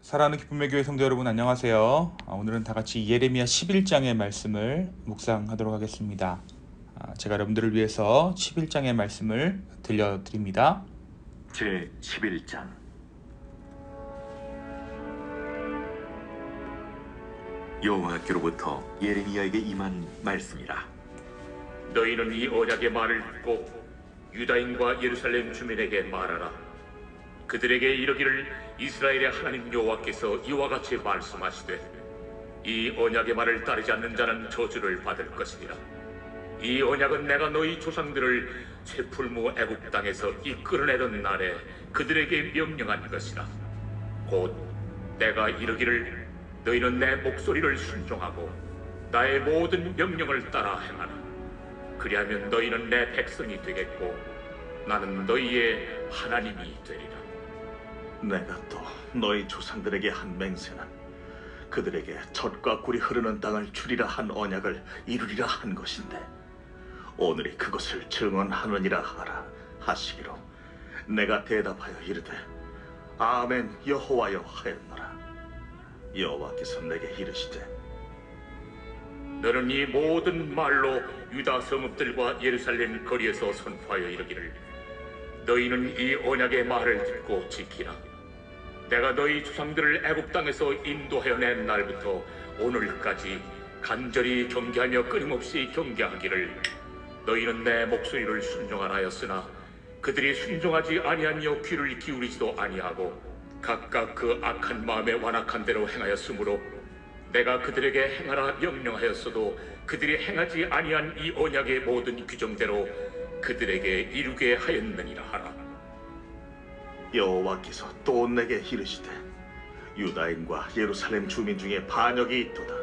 사랑하는 기쁨의 교회 성도 여러분 안녕하세요. 오늘은 다 같이 예레미야 11장의 말씀을 묵상하도록 하겠습니다. 제가 여러분들을 위해서 11장의 말씀을 들려드립니다. 제 11장. 여호와께로부터 예레미야에게 임한 말씀이라. 너희는 이 언약의 말을 듣고 유다인과 예루살렘 주민에게 말하라. 그들에게 이르기를 이스라엘의 하나님 여호와께서 이와 같이 말씀하시되 이 언약의 말을 따르지 않는 자는 저주를 받을 것이니라. 이 언약은 내가 너희 조상들을 쇠풀무 애굽 땅에서 이끌어내던 날에 그들에게 명령한 것이라. 곧 내가 이르기를 너희는 내 목소리를 순종하고 나의 모든 명령을 따라 행하라. 그리하면 너희는 내 백성이 되겠고 나는 너희의 하나님이 되리라. 내가 또 너희 조상들에게 한 맹세는 그들에게 젖과 꿀이 흐르는 땅을 주리라 한 언약을 이루리라 한 것인데 오늘이 그것을 증언하느니라 하라 하시기로 내가 대답하여 이르되 아멘 여호와여 하였노라. 여호와께서 내게 이르시되 너는 이 모든 말로 유다 성읍들과 예루살렘 거리에서 선포하여 이르기를 너희는 이 언약의 말을 듣고 지키라. 내가 너희 조상들을 애굽 땅에서 인도하여 낸 날부터 오늘까지 간절히 경계하며 끊임없이 경계하기를 너희는 내 목소리를 순종하라 하였으나 그들이 순종하지 아니하며 귀를 기울이지도 아니하고 각각 그 악한 마음에 완악한 대로 행하였으므로 내가 그들에게 행하라 명령하였어도 그들이 행하지 아니한 이 언약의 모든 규정대로 그들에게 이루게 하였느니라 하라. 여호와께서 또 내게 이르시되 유다인과 예루살렘 주민 중에 반역이 있도다.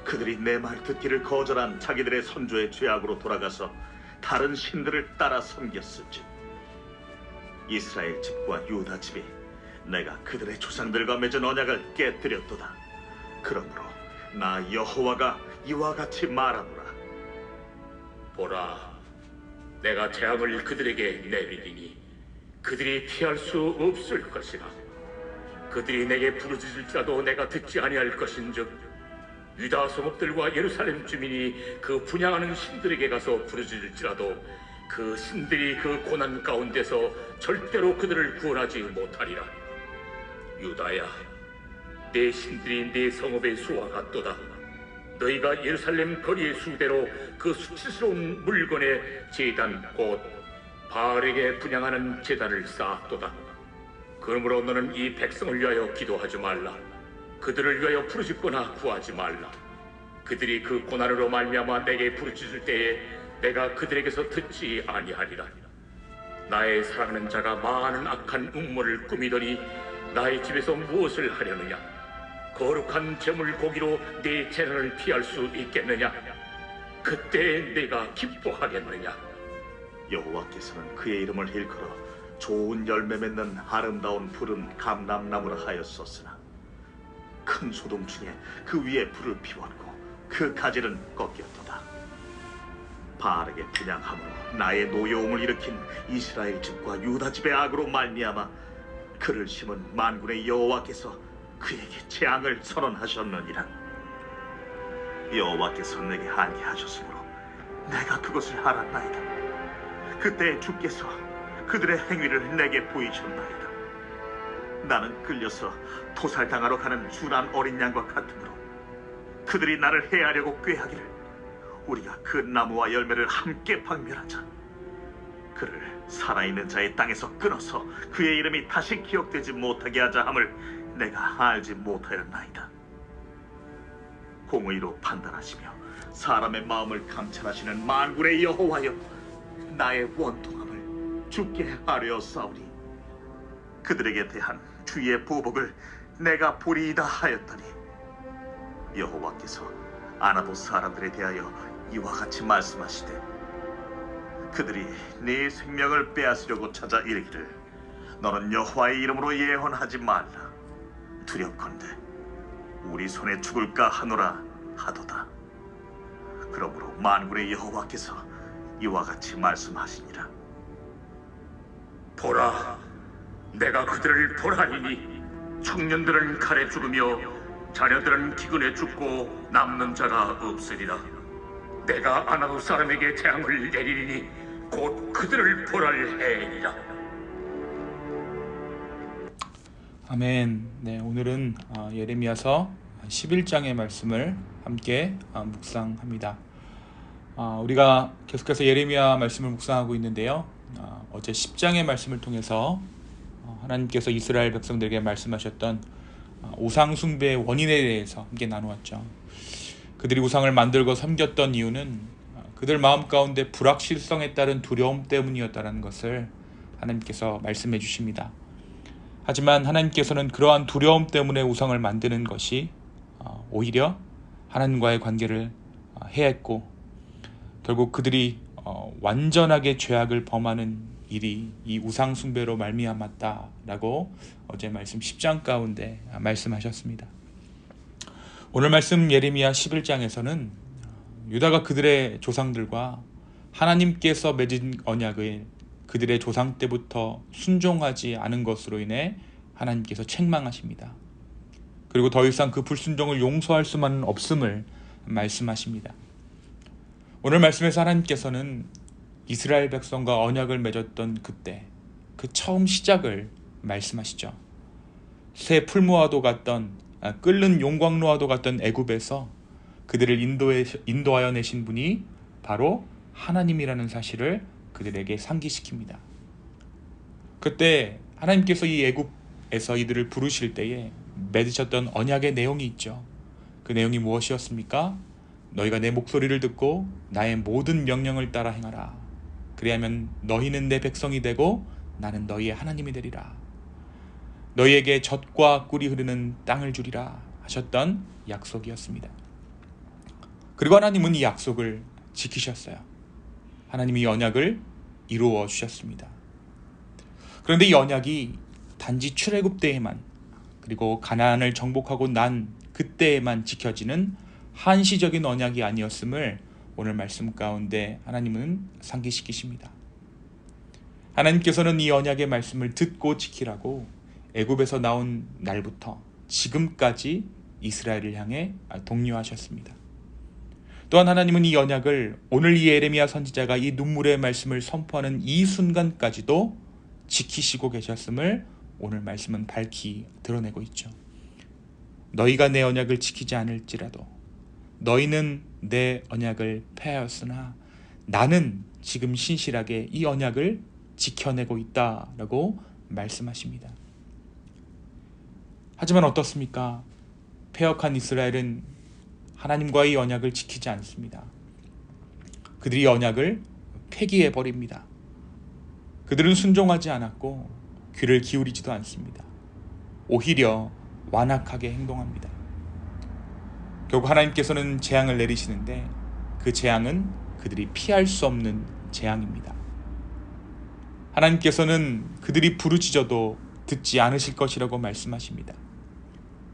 그들이 내 말 듣기를 거절한 자기들의 선조의 죄악으로 돌아가서 다른 신들을 따라 섬겼을즉 이스라엘 집과 유다 집이 내가 그들의 조상들과 맺은 언약을 깨뜨렸도다. 그러므로 나 여호와가 이와 같이 말하노라. 보라, 내가 재앙을 그들에게 내리리니 그들이 피할 수 없을 것이라. 그들이 내게 부르짖을지라도 내가 듣지 아니할 것인즉 유다 성읍들과 예루살렘 주민이 그 분향하는 신들에게 가서 부르짖을지라도 그 신들이 그 고난 가운데서 절대로 그들을 구원하지 못하리라. 유다야, 내 신들이 내 성읍의 수와 같도다. 너희가 예루살렘 거리의 수대로 그 수치스러운 물건의 제단 곧 바알에게 분향하는 제단을 쌓았도다. 그러므로 너는 이 백성을 위하여 기도하지 말라. 그들을 위하여 부르짖거나 구하지 말라. 그들이 그 고난으로 말미암아 내게 부르짖을 때에 내가 그들에게서 듣지 아니하리라. 나의 사랑하는 자가 많은 악한 음모를 꾸미더니 나의 집에서 무엇을 하려느냐? 거룩한 제물 고기로 네 재난을 피할 수 있겠느냐? 그때 내가 기뻐하겠느냐? 여호와께서는 그의 이름을 일컬어 좋은 열매 맺는 아름다운 푸른 감람나무라 하였었으나 큰 소동 중에 그 위에 불을 피웠고 그 가지는 꺾였도다. 바알에게 분향함으로 나의 노여움을 일으킨 이스라엘 집과 유다 집의 악으로 말미암아 그를 심은 만군의 여호와께서 그에게 재앙을 선언하셨느니라. 여호와께서 내게 알게 하셨으므로 내가 그것을 알았나이다. 그때 주께서 그들의 행위를 내게 보이셨나이다. 나는 끌려서 토살당하러 가는 순한 어린 양과 같으므로 그들이 나를 해하려고 꾀하기를 우리가 그 나무와 열매를 함께 박멸하자. 그를 살아있는 자의 땅에서 끊어서 그의 이름이 다시 기억되지 못하게 하자 함을 내가 알지 못하였나이다. 공의로 판단하시며 사람의 마음을 감찰하시는 만군의 여호와여, 나의 원통함을 주께 아뢰었사오니 그들에게 대한 주의 보복을 내가 보리이다 하였더니 여호와께서 아나도 사람들에 대하여 이와 같이 말씀하시되 그들이 네 생명을 빼앗으려고 찾아 이르기를 너는 여호와의 이름으로 예언하지 말라. 두렵건대 우리 손에 죽을까 하노라 하도다. 그러므로 만군의 여호와께서 이와 같이 말씀하시니라. 보라, 내가 그들을 벌하리니 청년들은 칼에 죽으며 자녀들은 기근에 죽고 남는 자가 없으리라. 내가 아나도 사람에게 재앙을 내리리니 곧 그들을 벌할 해이니라. 아멘. 네, 오늘은 예레미야서 11장의 말씀을 함께 묵상합니다. 우리가 계속해서 예레미야 말씀을 묵상하고 있는데요. 어제 10장의 말씀을 통해서 하나님께서 이스라엘 백성들에게 말씀하셨던 우상 숭배의 원인에 대해서 함께 나누었죠. 그들이 우상을 만들고 섬겼던 이유는 그들 마음 가운데 불확실성에 따른 두려움 때문이었다는 것을 하나님께서 말씀해 주십니다. 하지만 하나님께서는 그러한 두려움 때문에 우상을 만드는 것이 오히려 하나님과의 관계를 해했고, 결국 그들이 완전하게 죄악을 범하는 일이 이 우상 숭배로 말미암았다라고 어제 말씀 10장 가운데 말씀하셨습니다. 오늘 말씀 예레미야 11장에서는 유다가 그들의 조상들과 하나님께서 맺은 언약을 그들의 조상 때부터 순종하지 않은 것으로 인해 하나님께서 책망하십니다. 그리고 더 이상 그 불순종을 용서할 수만은 없음을 말씀하십니다. 오늘 말씀에서 하나님께서는 이스라엘 백성과 언약을 맺었던 그때 그 처음 시작을 말씀하시죠. 새 풀무와도 같던 끓는 용광로와도 같던 애굽에서 그들을 인도하여 내신 분이 바로 하나님이라는 사실을 그들에게 상기시킵니다. 그때 하나님께서 이 애굽에서 이들을 부르실 때에 맺으셨던 언약의 내용이 있죠. 그 내용이 무엇이었습니까? 너희가 내 목소리를 듣고 나의 모든 명령을 따라 행하라. 그리하면 너희는 내 백성이 되고 나는 너희의 하나님이 되리라. 너희에게 젖과 꿀이 흐르는 땅을 주리라 하셨던 약속이었습니다. 그리고 하나님은 이 약속을 지키셨어요. 하나님이 이 언약을 이루어 주셨습니다. 그런데 이 언약이 단지 출애굽 때에만, 그리고 가나안을 정복하고 난 그때에만 지켜지는 한시적인 언약이 아니었음을 오늘 말씀 가운데 하나님은 상기시키십니다. 하나님께서는 이 언약의 말씀을 듣고 지키라고 애굽에서 나온 날부터 지금까지 이스라엘을 향해 독려하셨습니다. 또한 하나님은 이 언약을 오늘 이 예레미야 선지자가 이 눈물의 말씀을 선포하는 이 순간까지도 지키시고 계셨음을 오늘 말씀은 밝히 드러내고 있죠. 너희가 내 언약을 지키지 않을지라도 너희는 내 언약을 폐하였으나 나는 지금 신실하게 이 언약을 지켜내고 있다라고 말씀하십니다. 하지만 어떻습니까? 패역한 이스라엘은 하나님과의 언약을 지키지 않습니다. 그들이 언약을 폐기해버립니다. 그들은 순종하지 않았고 귀를 기울이지도 않습니다. 오히려 완악하게 행동합니다. 결국 하나님께서는 재앙을 내리시는데 그 재앙은 그들이 피할 수 없는 재앙입니다. 하나님께서는 그들이 부르짖어도 듣지 않으실 것이라고 말씀하십니다.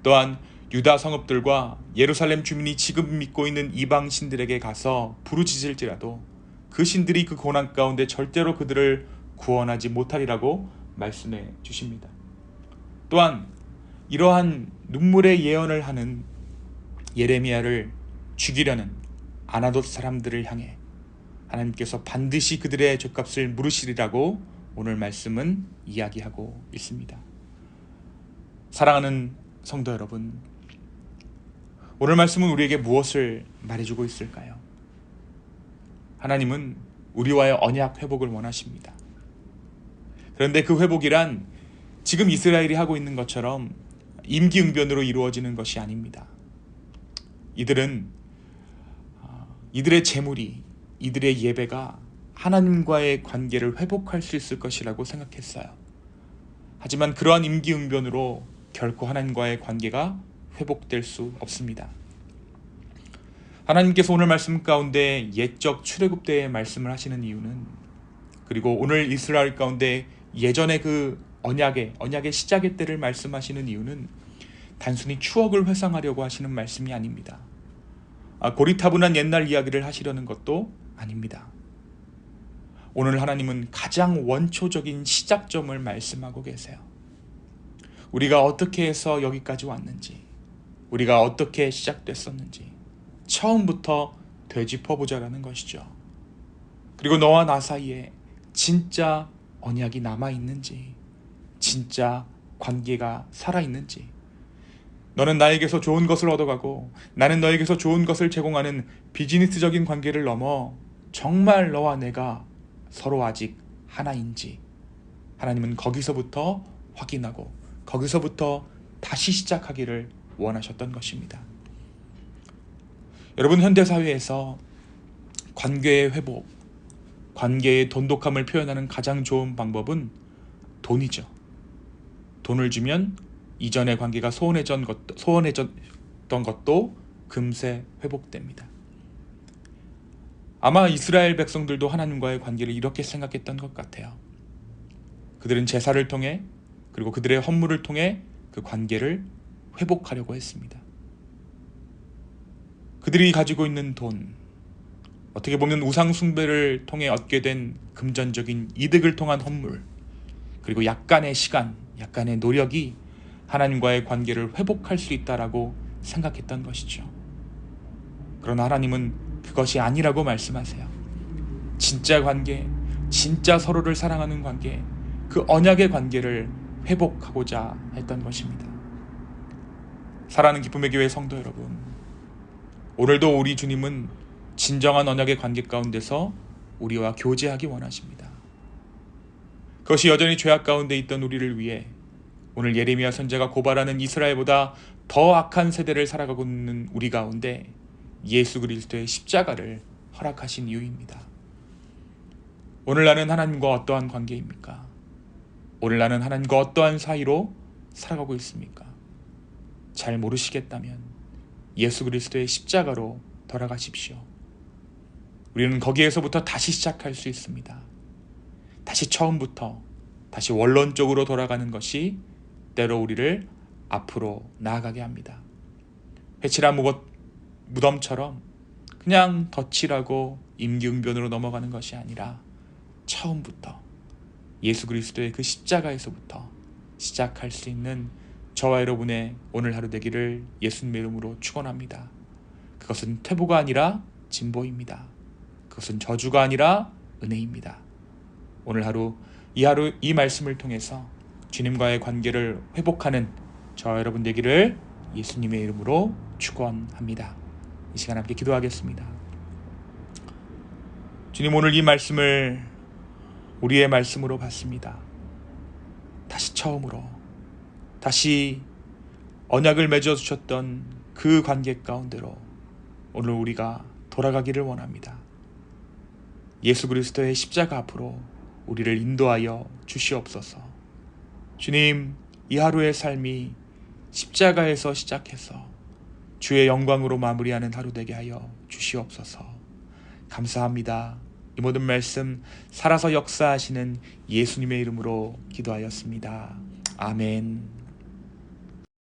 또한 유다 성읍들과 예루살렘 주민이 지금 믿고 있는 이방 신들에게 가서 부르짖을지라도 그 신들이 그 고난 가운데 절대로 그들을 구원하지 못하리라고 말씀해 주십니다. 또한 이러한 눈물의 예언을 하는 예레미야를 죽이려는 아나돗 사람들을 향해 하나님께서 반드시 그들의 죗값을 물으시리라고 오늘 말씀은 이야기하고 있습니다. 사랑하는 성도 여러분, 오늘 말씀은 우리에게 무엇을 말해주고 있을까요? 하나님은 우리와의 언약 회복을 원하십니다. 그런데 그 회복이란 지금 이스라엘이 하고 있는 것처럼 임기응변으로 이루어지는 것이 아닙니다. 이들의 재물이, 이들의 예배가 하나님과의 관계를 회복할 수 있을 것이라고 생각했어요. 하지만 그러한 임기응변으로 결코 하나님과의 관계가 회복될 수 없습니다. 하나님께서 오늘 말씀 가운데 옛적 출애굽 때의 말씀을 하시는 이유는, 그리고 오늘 이스라엘 가운데 예전의 그 언약의 시작의 때를 말씀하시는 이유는 단순히 추억을 회상하려고 하시는 말씀이 아닙니다. 고리타분한 옛날 이야기를 하시려는 것도 아닙니다. 오늘 하나님은 가장 원초적인 시작점을 말씀하고 계세요. 우리가 어떻게 해서 여기까지 왔는지, 우리가 어떻게 시작됐었는지 처음부터 되짚어보자라는 것이죠. 그리고 너와 나 사이에 진짜 언약이 남아있는지, 진짜 관계가 살아있는지, 너는 나에게서 좋은 것을 얻어가고 나는 너에게서 좋은 것을 제공하는 비즈니스적인 관계를 넘어 정말 너와 내가 서로 아직 하나인지, 하나님은 거기서부터 확인하고 거기서부터 다시 시작하기를 원하셨던 것입니다. 여러분, 현대사회에서 관계의 회복, 관계의 돈독함을 표현하는 가장 좋은 방법은 돈이죠. 돈을 주면 이전의 관계가 소원해졌던 것도 금세 회복됩니다. 아마 이스라엘 백성들도 하나님과의 관계를 이렇게 생각했던 것 같아요. 그들은 제사를 통해, 그리고 그들의 헌물을 통해 그 관계를 회복하려고 했습니다. 그들이 가지고 있는 돈, 어떻게 보면 우상 숭배를 통해 얻게 된 금전적인 이득을 통한 헌물, 그리고 약간의 시간, 약간의 노력이 하나님과의 관계를 회복할 수 있다라고 생각했던 것이죠. 그러나 하나님은 그것이 아니라고 말씀하세요. 진짜 관계, 진짜 서로를 사랑하는 관계, 그 언약의 관계를 회복하고자 했던 것입니다. 사랑하는 기쁨의 교회 성도 여러분, 오늘도 우리 주님은 진정한 언약의 관계 가운데서 우리와 교제하기 원하십니다. 그것이 여전히 죄악 가운데 있던 우리를 위해 오늘 예레미야 선지자가 고발하는 이스라엘보다 더 악한 세대를 살아가고 있는 우리 가운데 예수 그리스도의 십자가를 허락하신 이유입니다. 오늘 나는 하나님과 어떠한 관계입니까? 오늘 나는 하나님과 어떠한 사이로 살아가고 있습니까? 잘 모르시겠다면 예수 그리스도의 십자가로 돌아가십시오. 우리는 거기에서부터 다시 시작할 수 있습니다. 다시 처음부터, 다시 원론적으로 돌아가는 것이 때로 우리를 앞으로 나아가게 합니다. 회칠한 무덤처럼 그냥 덧칠하고 임기응변으로 넘어가는 것이 아니라 처음부터 예수 그리스도의 그 십자가에서부터 시작할 수 있는 저와 여러분의 오늘 하루 되기를 예수님의 이름으로 축원합니다. 그것은 퇴보가 아니라 진보입니다. 그것은 저주가 아니라 은혜입니다. 오늘 하루 이 말씀을 통해서 주님과의 관계를 회복하는 저와 여러분 되기를 예수님의 이름으로 축원합니다. 이 시간 함께 기도하겠습니다. 주님, 오늘 이 말씀을 우리의 말씀으로 받습니다. 다시 처음으로, 다시 언약을 맺어 주셨던 그 관계 가운데로 오늘 우리가 돌아가기를 원합니다. 예수 그리스도의 십자가 앞으로 우리를 인도하여 주시옵소서. 주님, 이 하루의 삶이 십자가에서 시작해서 주의 영광으로 마무리하는 하루 되게 하여 주시옵소서. 감사합니다. 이 모든 말씀 살아서 역사하시는 예수님의 이름으로 기도하였습니다. 아멘.